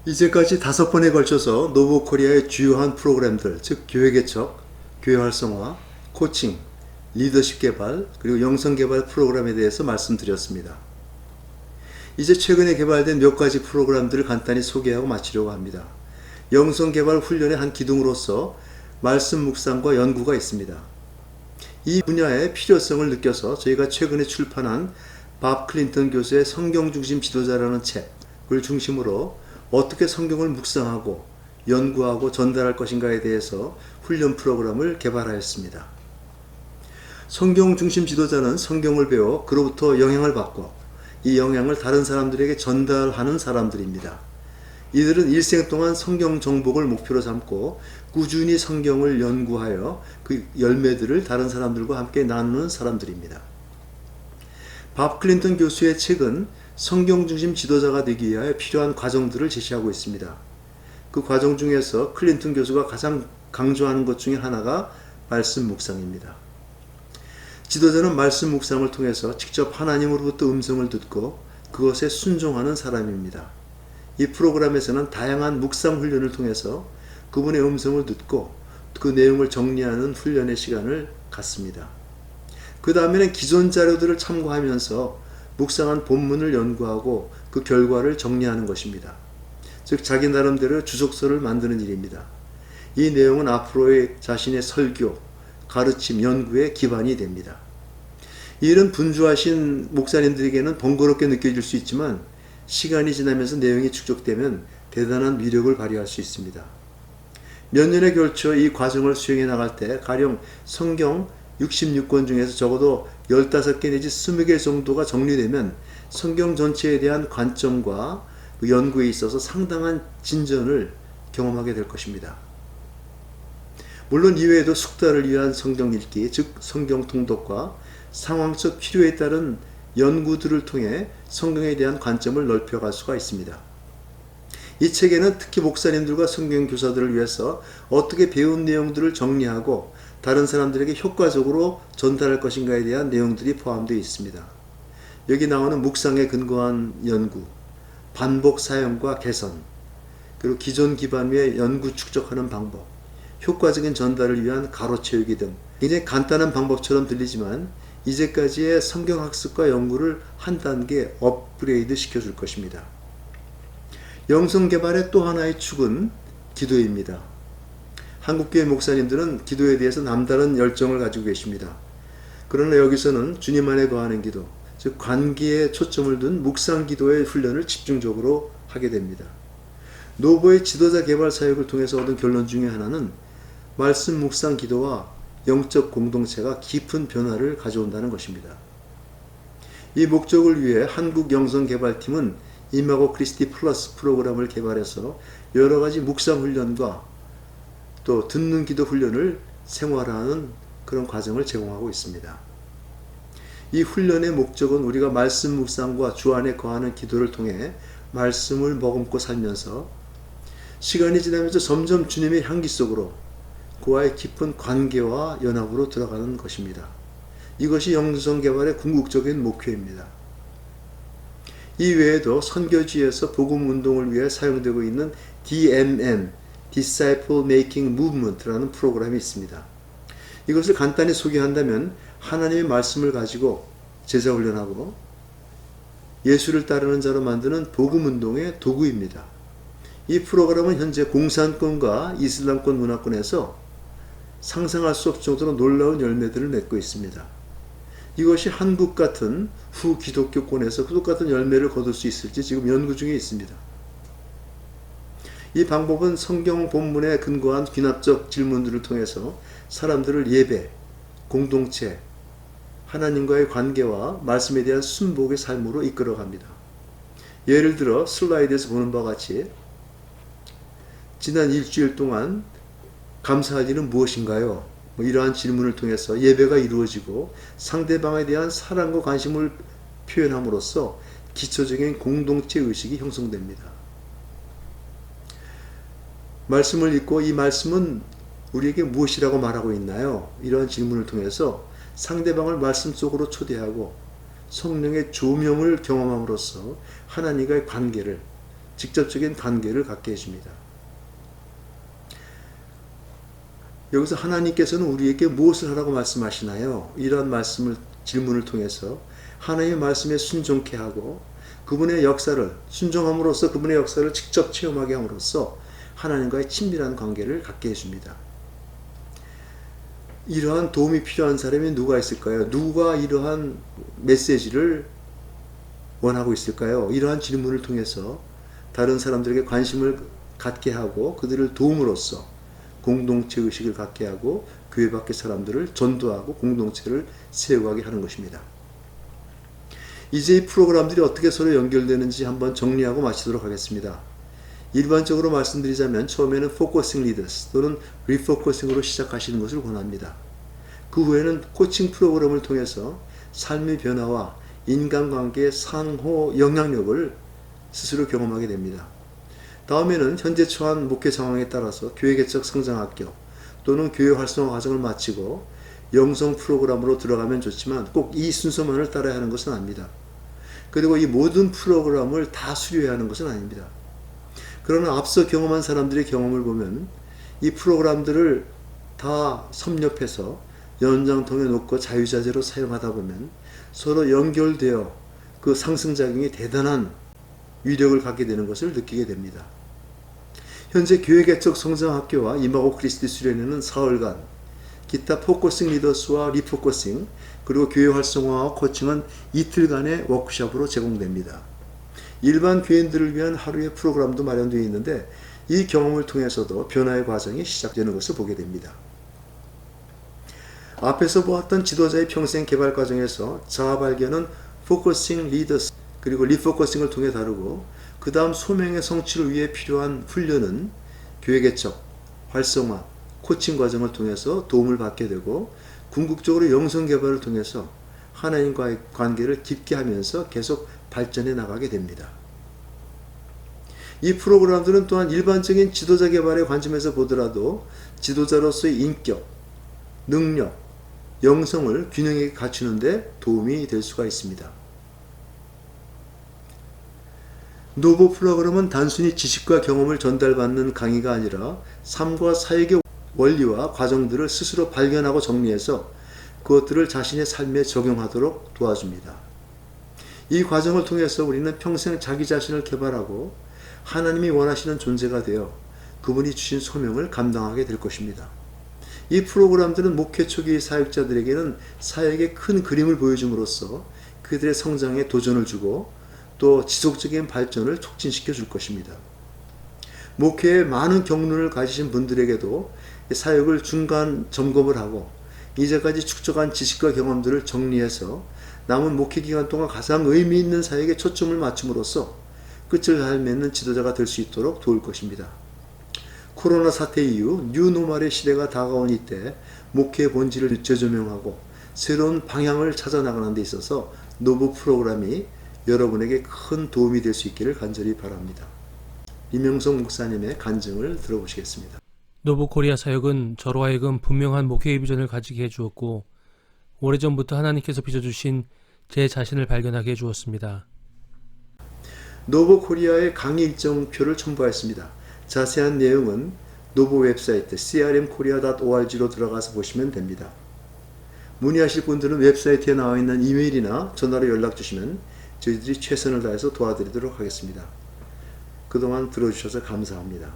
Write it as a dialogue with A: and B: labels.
A: 이제까지 5번에 걸쳐서 노보코리아의 주요한 프로그램들, 즉 교회 개척, 교회 활성화, 코칭, 리더십 개발, 그리고 영성 개발 프로그램에 대해서 말씀드렸습니다. 이제 최근에 개발된 몇 가지 프로그램들을 간단히 소개하고 마치려고 합니다. 영성 개발 훈련의 한 기둥으로서 말씀 묵상과 연구가 있습니다. 이 분야의 필요성을 느껴서 저희가 최근에 출판한 밥 클린턴 교수의 성경 중심 지도자라는 책을 중심으로 어떻게 성경을 묵상하고 연구하고 전달할 것인가에 대해서 훈련 프로그램을 개발하였습니다. 성경 중심 지도자는 성경을 배워 그로부터 영향을 받고 이 영향을 다른 사람들에게 전달하는 사람들입니다. 이들은 일생 동안 성경 정복을 목표로 삼고 꾸준히 성경을 연구하여 그 열매들을 다른 사람들과 함께 나누는 사람들입니다. 밥 클린턴 교수의 책은 성경 중심 지도자가 되기 위하여 필요한 과정들을 제시하고 있습니다. 그 과정 중에서 클린턴 교수가 가장 강조하는 것 중에 하나가 말씀 묵상입니다. 지도자는 말씀 묵상을 통해서 직접 하나님으로부터 음성을 듣고 그것에 순종하는 사람입니다. 이 프로그램에서는 다양한 묵상 훈련을 통해서 그분의 음성을 듣고 그 내용을 정리하는 훈련의 시간을 갖습니다. 그 다음에는 기존 자료들을 참고하면서 묵상한 본문을 연구하고 그 결과를 정리하는 것입니다. 즉 자기 나름대로 주석서를 만드는 일입니다. 이 내용은 앞으로의 자신의 설교, 가르침, 연구의 기반이 됩니다. 이 일은 분주하신 목사님들에게는 번거롭게 느껴질 수 있지만 시간이 지나면서 내용이 축적되면 대단한 위력을 발휘할 수 있습니다. 몇 년에 걸쳐 이 과정을 수행해 나갈 때 가령 성경 66권 중에서 적어도 15개 내지 20개 정도가 정리되면 성경 전체에 대한 관점과 그 연구에 있어서 상당한 진전을 경험하게 될 것입니다. 물론 이외에도 숙달을 위한 성경 읽기, 즉 성경 통독과 상황적 필요에 따른 연구들을 통해 성경에 대한 관점을 넓혀갈 수가 있습니다. 이 책에는 특히 목사님들과 성경 교사들을 위해서 어떻게 배운 내용들을 정리하고 다른 사람들에게 효과적으로 전달할 것인가에 대한 내용들이 포함되어 있습니다. 여기 나오는 묵상에 근거한 연구, 반복 사용과 개선, 그리고 기존 기반 위에 연구 축적하는 방법, 효과적인 전달을 위한 가로 채우기 등 굉장히 간단한 방법처럼 들리지만 이제까지의 성경학습과 연구를 한 단계 업그레이드 시켜줄 것입니다. 영성개발의 또 하나의 축은 기도입니다. 한국교회 목사님들은 기도에 대해서 남다른 열정을 가지고 계십니다. 그러나 여기서는 주님 안에 거하는 기도, 즉 관계에 초점을 둔 묵상 기도의 훈련을 집중적으로 하게 됩니다. 노보의 지도자 개발 사역을 통해서 얻은 결론 중에 하나는 말씀 묵상 기도와 영적 공동체가 깊은 변화를 가져온다는 것입니다. 이 목적을 위해 한국 영성개발팀은 이마고 크리스티 플러스 프로그램을 개발해서 여러 가지 묵상 훈련과 또 듣는 기도 훈련을 생활화하는 그런 과정을 제공하고 있습니다. 이 훈련의 목적은 우리가 말씀 묵상과 주 안에 거하는 기도를 통해 말씀을 머금고 살면서 시간이 지나면서 점점 주님의 향기 속으로 그와의 깊은 관계와 연합으로 들어가는 것입니다. 이것이 영성개발의 궁극적인 목표입니다. 이 외에도 선교지에서 복음운동을 위해 사용되고 있는 DMM, Disciple Making Movement라는 프로그램이 있습니다. 이것을 간단히 소개한다면 하나님의 말씀을 가지고 제자훈련하고 예수를 따르는 자로 만드는 복음운동의 도구입니다. 이 프로그램은 현재 공산권과 이슬람권 문화권에서 상상할 수 없을 정도로 놀라운 열매들을 맺고 있습니다. 이것이 한국 같은 후기독교권에서 똑같은 열매를 거둘 수 있을지 지금 연구 중에 있습니다. 이 방법은 성경 본문에 근거한 귀납적 질문들을 통해서 사람들을 예배, 공동체, 하나님과의 관계와 말씀에 대한 순복의 삶으로 이끌어갑니다. 예를 들어 슬라이드에서 보는 바와 같이 지난 일주일 동안 감사할 일은 무엇인가요? 이러한 질문을 통해서 예배가 이루어지고 상대방에 대한 사랑과 관심을 표현함으로써 기초적인 공동체 의식이 형성됩니다. 말씀을 읽고 이 말씀은 우리에게 무엇이라고 말하고 있나요? 이러한 질문을 통해서 상대방을 말씀 속으로 초대하고 성령의 조명을 경험함으로써 하나님과의 관계를 직접적인 관계를 갖게 해줍니다. 여기서 하나님께서는 우리에게 무엇을 하라고 말씀하시나요? 이러한 질문을 통해서 하나님의 말씀에 순종케 하고 그분의 역사를, 순종함으로써 그분의 역사를 직접 체험하게 함으로써 하나님과의 친밀한 관계를 갖게 해줍니다. 이러한 도움이 필요한 사람이 누가 있을까요? 누가 이러한 메시지를 원하고 있을까요? 이러한 질문을 통해서 다른 사람들에게 관심을 갖게 하고 그들을 도움으로써 공동체 의식을 갖게 하고 교회 밖의 사람들을 전도하고 공동체를 세워가게 하는 것입니다. 이제 이 프로그램들이 어떻게 서로 연결되는지 한번 정리하고 마치도록 하겠습니다. 일반적으로 말씀드리자면 처음에는 포커싱 리더스 또는 리포커싱으로 시작하시는 것을 권합니다. 그 후에는 코칭 프로그램을 통해서 삶의 변화와 인간관계의 상호 영향력을 스스로 경험하게 됩니다. 다음에는 현재 처한 목회 상황에 따라서 교회 개척 성장학교 또는 교회 활성화 과정을 마치고 영성 프로그램으로 들어가면 좋지만 꼭 이 순서만을 따라야 하는 것은 아닙니다. 그리고 이 모든 프로그램을 다 수료해야 하는 것은 아닙니다. 그러나 앞서 경험한 사람들의 경험을 보면 이 프로그램들을 다 섭렵해서 연장통에 놓고 자유자재로 사용하다 보면 서로 연결되어 그 상승작용이 대단한 위력을 갖게 되는 것을 느끼게 됩니다. 현재 교회개척 성장학교와 임하고 그리스도 수련회는 사흘간, 기타 포커싱 리더스와 리포커싱, 그리고 교회 활성화와 코칭은 이틀간의 워크숍으로 제공됩니다. 일반 교인들을 위한 하루의 프로그램도 마련되어 있는데 이 경험을 통해서도 변화의 과정이 시작되는 것을 보게 됩니다. 앞에서 보았던 지도자의 평생 개발 과정에서 자아 발견은 포커싱 리더스 그리고 리포커싱을 통해 다루고 그 다음 소명의 성취를 위해 필요한 훈련은 교회 개척, 활성화, 코칭 과정을 통해서 도움을 받게 되고 궁극적으로 영성 개발을 통해서 하나님과의 관계를 깊게 하면서 계속 발전해 나가게 됩니다. 이 프로그램들은 또한 일반적인 지도자 개발의 관점에서 보더라도 지도자로서의 인격, 능력, 영성을 균형있게 갖추는 데 도움이 될 수가 있습니다. 노보 프로그램은 단순히 지식과 경험을 전달받는 강의가 아니라 삶과 사역의 원리와 과정들을 스스로 발견하고 정리해서 그것들을 자신의 삶에 적용하도록 도와줍니다. 이 과정을 통해서 우리는 평생 자기 자신을 개발하고 하나님이 원하시는 존재가 되어 그분이 주신 소명을 감당하게 될 것입니다. 이 프로그램들은 목회 초기 사역자들에게는 사역의 큰 그림을 보여줌으로써 그들의 성장에 도전을 주고 또 지속적인 발전을 촉진시켜 줄 것입니다. 목회에 많은 경륜을 가지신 분들에게도 사역을 중간 점검을 하고 이제까지 축적한 지식과 경험들을 정리해서 남은 목회 기간 동안 가장 의미 있는 사역에 초점을 맞춤으로써 끝을 잘 맺는 지도자가 될 수 있도록 도울 것입니다. 코로나 사태 이후 뉴노멀의 시대가 다가온 이때 목회의 본질을 재조명하고 새로운 방향을 찾아 나가는 데 있어서 노브 프로그램이 여러분에게 큰 도움이 될 수 있기를 간절히 바랍니다. 이명성 목사님의 간증을 들어보시겠습니다.
B: 노브 코리아 사역은 저로 하여금 분명한 목회의 비전을 가지게 해주었고 오래전부터 하나님께서 빚어주신 제 자신을 발견하게 해주었습니다.
A: 노브 코리아의 강의 일정표를 첨부하였습니다. 자세한 내용은 노브 웹사이트 crmkorea.org로 들어가서 보시면 됩니다. 문의하실 분들은 웹사이트에 나와 있는 이메일이나 전화로 연락 주시면 저희들이 최선을 다해서 도와드리도록 하겠습니다. 그동안 들어주셔서 감사합니다.